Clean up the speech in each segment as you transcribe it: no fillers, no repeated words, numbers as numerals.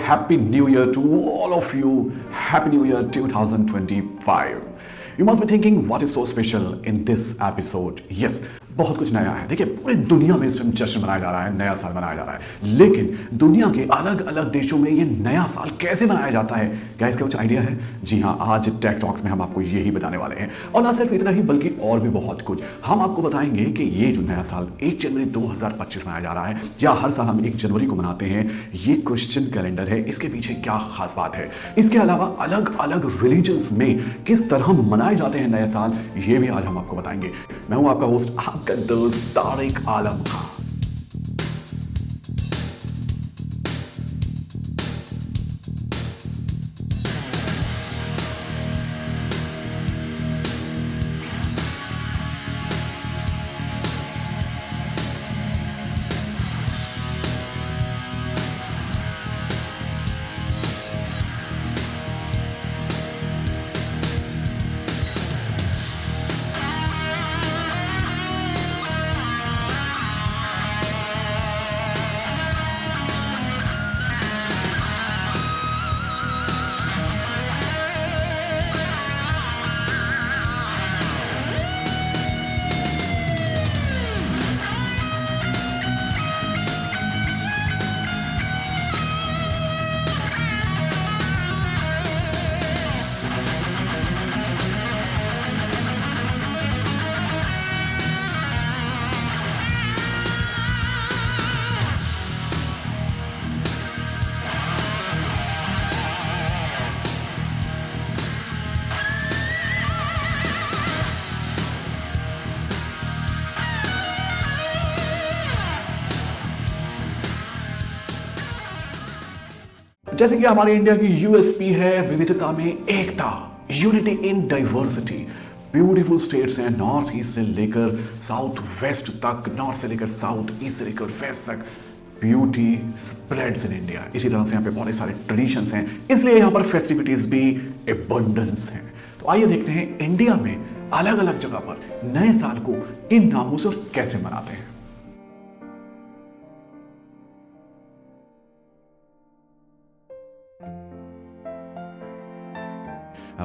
Happy New Year to all of you. Happy New Year 2025. You must be thinking what is so special in this episode. Yes, बहुत कुछ नया है। देखिए पूरी दुनिया में इस टाइम जश्न मनाया जा रहा है, नया साल मनाया जा रहा है, लेकिन दुनिया के अलग अलग देशों में ये नया साल कैसे मनाया जाता है, क्या इसका कुछ आइडिया है? जी हाँ, आज टेक टॉक्स में हम आपको यही बताने वाले हैं। और ना सिर्फ इतना ही बल्कि और भी बहुत कुछ हम आपको बताएंगे कि ये जो नया साल 1 जनवरी 2025 मनाया जा रहा है, या हर साल हम 1 जनवरी को मनाते हैं, ये क्रिश्चियन कैलेंडर है, इसके पीछे क्या खास बात है। इसके अलावा अलग अलग रिलीजन्स में किस तरह मनाए जाते हैं नए साल, ये भी आज हम आपको बताएंगे। मैं हूं आपका होस्ट, आपका दोस्त तारिक आलम खान। जैसे कि हमारे इंडिया की यूएसपी है विविधता में एकता, unity in diversity. Beautiful states हैं, नॉर्थ ईस्ट से लेकर साउथ वेस्ट तक, नॉर्थ से लेकर साउथ, ईस्ट से लेकर वेस्ट तक। Beauty spreads in India. इसी तरह से यहाँ पे बहुत सारे ट्रेडिशंस हैं, इसलिए यहाँ पर फेस्टिविटीज भी एबंडेंस हैं। तो आइए देखते हैं इंडिया में अलग अलग जगह पर नए साल को किन नामों से और कैसे मनाते हैं।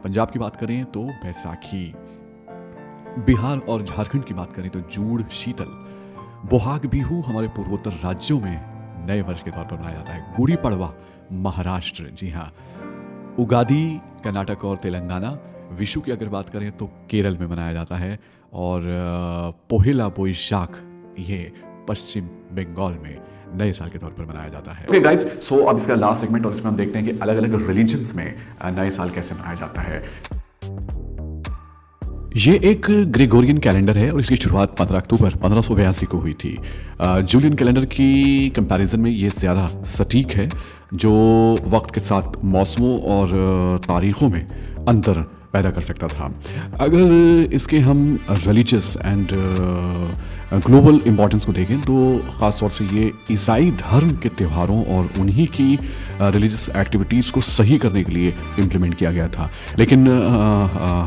पंजाब की बात करें तो बैसाखी, बिहार और झारखंड की बात करें तो जूड़ शीतल, बोहाग बिहू हमारे पूर्वोत्तर राज्यों में नए वर्ष के तौर पर मनाया जाता है। गुड़ी पड़वा महाराष्ट्र, जी हाँ, उगादी कर्नाटक और तेलंगाना, विशु की अगर बात करें तो केरल में मनाया जाता है, और पोहेला बोईशाख ये पश्चिम बंगाल में नए साल के तौर पर मनाया जाता है। ओके गाइस, सो अब इसका लास्ट सेगमेंट, और इसमें हम देखते हैं कि अलग अलग रिलीजन्स में नए साल कैसे मनाया जाता है। ये एक ग्रेगोरियन कैलेंडर है और इसकी शुरुआत 15 अक्टूबर 1582 को हुई थी। जूलियन कैलेंडर की कंपैरिजन में ये ज़्यादा सटीक है, जो वक्त के साथ मौसमों और तारीखों में अंतर पैदा कर सकता था। अगर इसके हम रिलीजियस एंड ग्लोबल इम्पोर्टेंस को देखें तो ख़ास तौर से ये ईसाई धर्म के त्योहारों और उन्हीं की रिलीजियस एक्टिविटीज़ को सही करने के लिए इम्प्लीमेंट किया गया था, लेकिन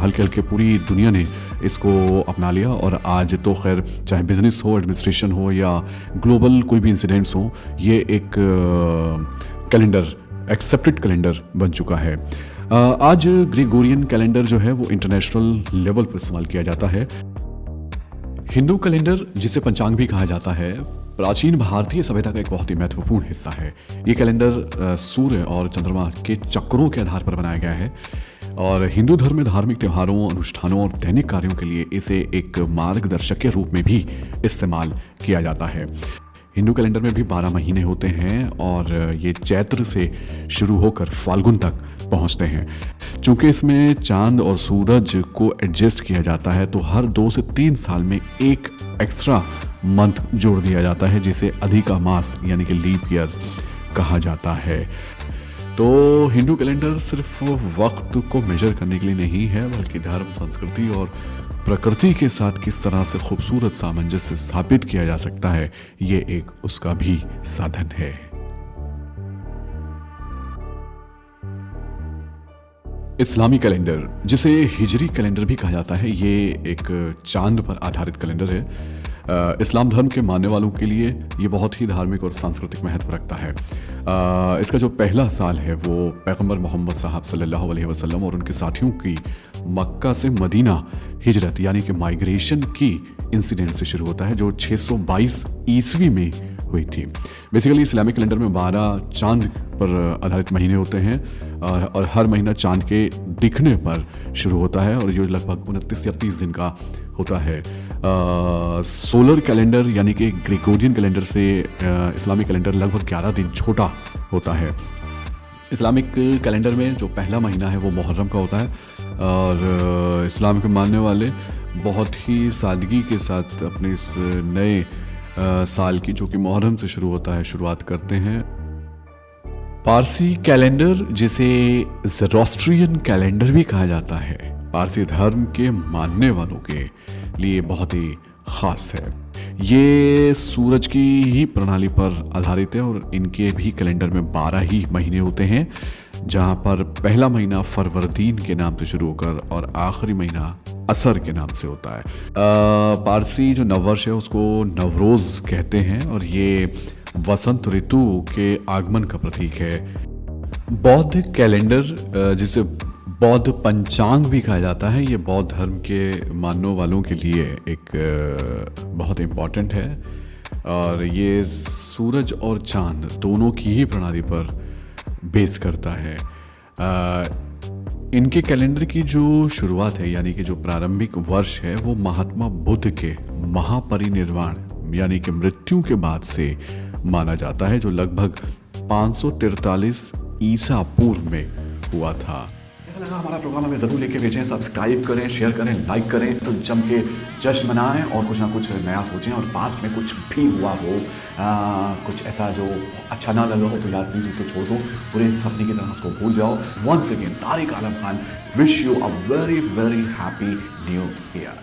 हल्के हल्के पूरी दुनिया ने इसको अपना लिया, और आज तो खैर चाहे बिजनेस हो, एडमिनिस्ट्रेशन हो या ग्लोबल कोई भी इंसिडेंट्स हो, ये एक कैलेंडर, एक्सेप्टेड कैलेंडर बन चुका है। आज ग्रेगोरियन कैलेंडर जो है वो इंटरनेशनल लेवल पर इस्तेमाल किया जाता है। हिंदू कैलेंडर, जिसे पंचांग भी कहा जाता है, प्राचीन भारतीय सभ्यता का एक बहुत ही महत्वपूर्ण हिस्सा है। ये कैलेंडर सूर्य और चंद्रमा के चक्रों के आधार पर बनाया गया है, और हिंदू धर्म में धार्मिक त्योहारों, अनुष्ठानों और दैनिक कार्यों के लिए इसे एक मार्गदर्शक के रूप में भी इस्तेमाल किया जाता है। हिंदू कैलेंडर में भी 12 महीने होते हैं, और ये चैत्र से शुरू होकर फाल्गुन तक पहुंचते हैं। चूंकि इसमें चांद और सूरज को एडजस्ट किया जाता है, तो हर 2 से 3 साल में एक एक्स्ट्रा मंथ जोड़ दिया जाता है, जिसे अधिका मास यानी कि लीप ईयर कहा जाता है। तो हिंदू कैलेंडर सिर्फ वक्त को मेजर करने के लिए नहीं है, बल्कि धर्म, संस्कृति और प्रकृति के साथ किस तरह से खूबसूरत सामंजस्य स्थापित किया जा सकता है, ये एक उसका भी साधन है। इस्लामी कैलेंडर, जिसे हिजरी कैलेंडर भी कहा जाता है, ये एक चांद पर आधारित कैलेंडर है। इस्लाम धर्म के मानने वालों के लिए ये बहुत ही धार्मिक और सांस्कृतिक महत्व रखता है। इसका जो पहला साल है वो पैगंबर मोहम्मद साहब सल्लल्लाहु अलैहि वसल्लम और उनके साथियों की मक्का से मदीना हिजरत यानी कि माइग्रेशन की इंसिडेंट से शुरू होता है, जो 622 ईस्वी में हुई थी। बेसिकली इस्लामिक कैलेंडर में 12 चांद पर आधारित महीने होते हैं और हर महीना चांद के दिखने पर शुरू होता है और ये लगभग 29 या 30 दिन का होता है। सोलर कैलेंडर यानी कि ग्रेगोरियन कैलेंडर से इस्लामिक कैलेंडर लगभग 11 दिन छोटा होता है। इस्लामिक कैलेंडर में जो पहला महीना है वो मुहर्रम का होता है और इस्लाम के मानने वाले बहुत ही सादगी के साथ अपने इस नए साल की, जो कि मुहर्रम से शुरू होता है, शुरुआत करते हैं। पारसी कैलेंडर, जिसे ज़रोस्ट्रियन कैलेंडर भी कहा जाता है, पारसी धर्म के मानने वालों के लिए बहुत ही ख़ास है। ये सूरज की ही प्रणाली पर आधारित है और इनके भी कैलेंडर में 12 ही महीने होते हैं, जहाँ पर पहला महीना फरवरदीन के नाम से शुरू होकर और आखिरी महीना असर के नाम से होता है। पारसी जो नववर्ष है उसको नवरोज़ कहते हैं और ये वसंत ऋतु के आगमन का प्रतीक है। बौद्ध कैलेंडर, जिसे बौद्ध पंचांग भी कहा जाता है, ये बौद्ध धर्म के मानने वालों के लिए एक बहुत इम्पॉर्टेंट है और ये सूरज और चांद दोनों की ही प्रणाली पर बेस करता है। इनके कैलेंडर की जो शुरुआत है यानी कि जो प्रारंभिक वर्ष है वो महात्मा बुद्ध के महापरिनिर्वाण यानी कि मृत्यु के बाद से माना जाता है, जो लगभग 543 ईसा पूर्व में हुआ था। ऐसा लगा हमारा प्रोग्राम हमें ज़रूर लेके भेजें, सब्सक्राइब करें, शेयर करें, लाइक करें, तो जम के जश्न मनाएं और कुछ ना कुछ नया सोचें। और पास में कुछ भी हुआ हो, कुछ ऐसा जो अच्छा ना लगा हो तो यार प्लीज़ उसको छोड़ दो, पूरे सपने की तरह उसको भूल जाओ। Once again Tariq Alam Khan wish you a very very happy new year.